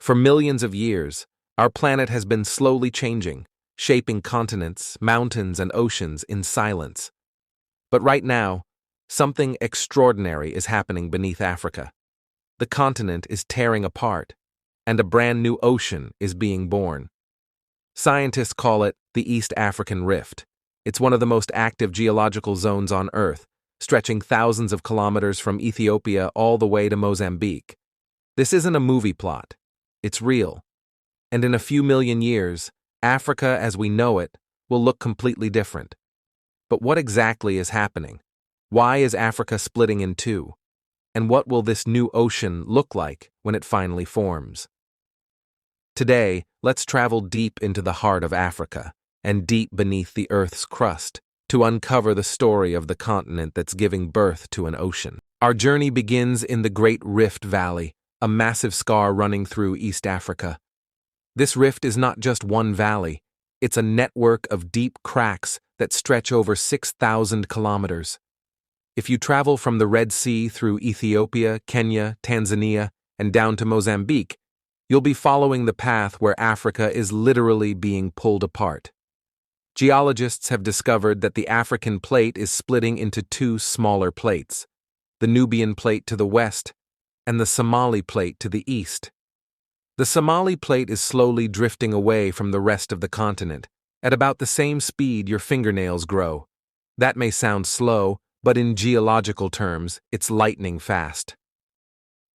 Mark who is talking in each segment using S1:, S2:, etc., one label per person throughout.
S1: For millions of years, our planet has been slowly changing, shaping continents, mountains, and oceans in silence. But right now, something extraordinary is happening beneath Africa. The continent is tearing apart, and a brand new ocean is being born. Scientists call it the East African Rift. It's one of the most active geological zones on Earth, stretching thousands of kilometers from Ethiopia all the way to Mozambique. This isn't a movie plot. It's real. And in a few million years, Africa as we know it will look completely different. But what exactly is happening? Why is Africa splitting in two? And what will this new ocean look like when it finally forms? Today, let's travel deep into the heart of Africa and deep beneath the Earth's crust to uncover the story of the continent that's giving birth to an ocean. Our journey begins in the Great Rift Valley, a massive scar running through East Africa. This rift is not just one valley, it's a network of deep cracks that stretch over 6,000 kilometers. If you travel from the Red Sea through Ethiopia, Kenya, Tanzania, and down to Mozambique, you'll be following the path where Africa is literally being pulled apart. Geologists have discovered that the African plate is splitting into two smaller plates, the Nubian plate to the west and the Somali plate to the east. The Somali plate is slowly drifting away from the rest of the continent, at about the same speed your fingernails grow. That may sound slow, but in geological terms, it's lightning fast.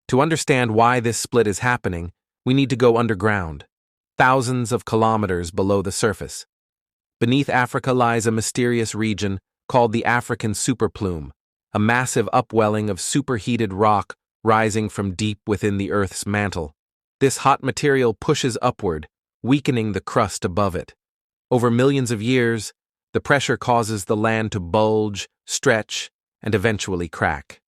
S1: To understand why this split is happening, we need to go underground, thousands of kilometers below the surface. Beneath Africa lies a mysterious region called the African superplume, a massive upwelling of superheated rock rising from deep within the Earth's mantle. This hot material pushes upward, weakening the crust above it. Over millions of years, the pressure causes the land to bulge, stretch, and eventually crack.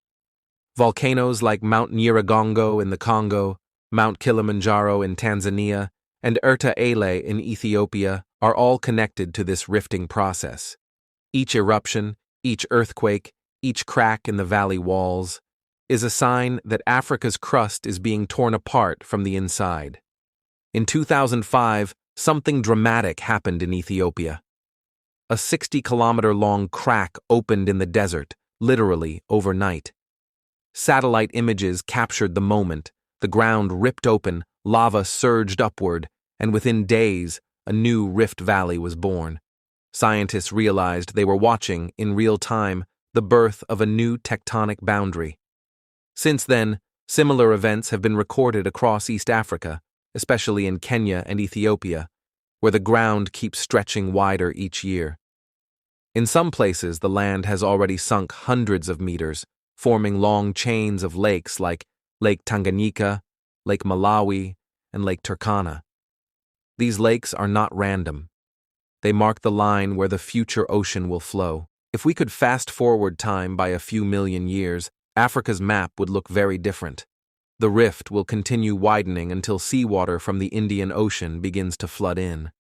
S1: Volcanoes like Mount Nyiragongo in the Congo, Mount Kilimanjaro in Tanzania, and Erta Ale in Ethiopia are all connected to this rifting process. Each eruption, each earthquake, each crack in the valley walls is a sign that Africa's crust is being torn apart from the inside. In 2005, something dramatic happened in Ethiopia. A 60-kilometer-long crack opened in the desert, literally overnight. Satellite images captured the moment. The ground ripped open, lava surged upward, and within days, a new rift valley was born. Scientists realized they were watching, in real time, the birth of a new tectonic boundary. Since then, similar events have been recorded across East Africa, especially in Kenya and Ethiopia, where the ground keeps stretching wider each year. In some places, the land has already sunk hundreds of meters, forming long chains of lakes like Lake Tanganyika, Lake Malawi, and Lake Turkana. These lakes are not random. They mark the line where the future ocean will flow. If we could fast forward time by a few million years, Africa's map would look very different. The rift will continue widening until seawater from the Indian Ocean begins to flood in.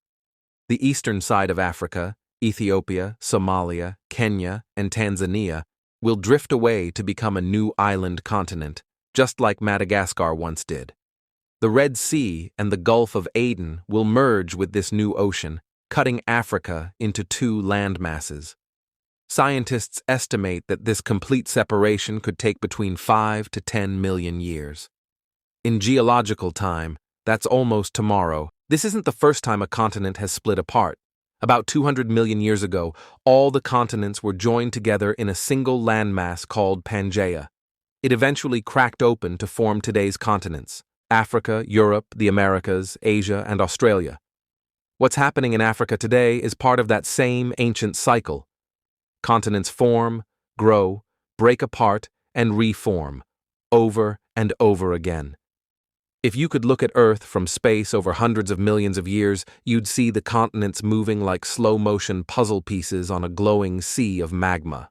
S1: The eastern side of Africa, Ethiopia, Somalia, Kenya, and Tanzania, will drift away to become a new island continent, just like Madagascar once did. The Red Sea and the Gulf of Aden will merge with this new ocean, cutting Africa into two landmasses. Scientists estimate that this complete separation could take between 5 to 10 million years. In geological time, that's almost tomorrow. This isn't the first time a continent has split apart. About 200 million years ago, all the continents were joined together in a single landmass called Pangaea. It eventually cracked open to form today's continents: Africa, Europe, the Americas, Asia, and Australia. What's happening in Africa today is part of that same ancient cycle. Continents form, grow, break apart, and reform, over and over again. If you could look at Earth from space over hundreds of millions of years, you'd see the continents moving like slow-motion puzzle pieces on a glowing sea of magma.